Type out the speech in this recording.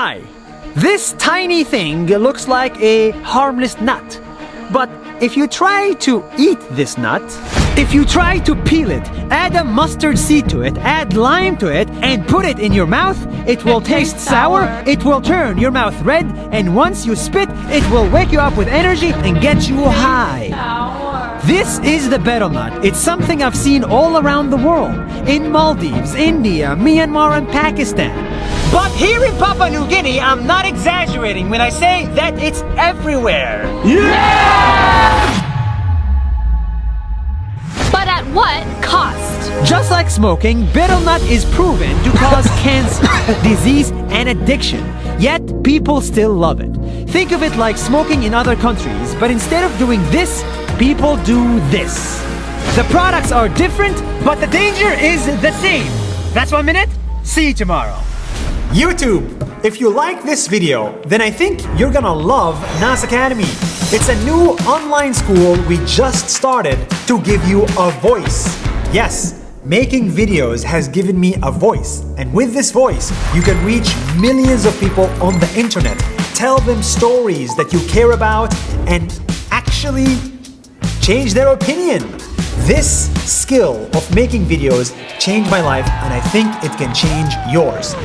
Hi. This tiny thing looks like a harmless nut. But if you try to eat this nut, if you try to peel it, add a mustard seed to it, add lime to it, and put it in your mouth, it will taste sour, it will turn your mouth red, and once you spit, it will wake you up with energy and get you high. This is the betel nut. It's something I've seen all around the world. In Maldives, India, Myanmar, and Pakistan. But here in Papua New Guinea, I'm not exaggerating when I say that it's everywhere. But at what cost? Just like smoking, betel nut is proven to cause cancer, disease, and addiction. Yet, people still love it. Think of it like smoking in other countries, but instead of doing this, people do this. The products are different, but the danger is the same. That's 1 minute. See you tomorrow. YouTube, if you like this video, then I think you're gonna love NAS Academy. It's a new online school we just started to give you a voice. Yes, making videos has given me a voice. And with this voice, you can reach millions of people on the internet. Tell them stories that you care about and actually change their opinion. This skill of making videos changed my life, and I think it can change yours.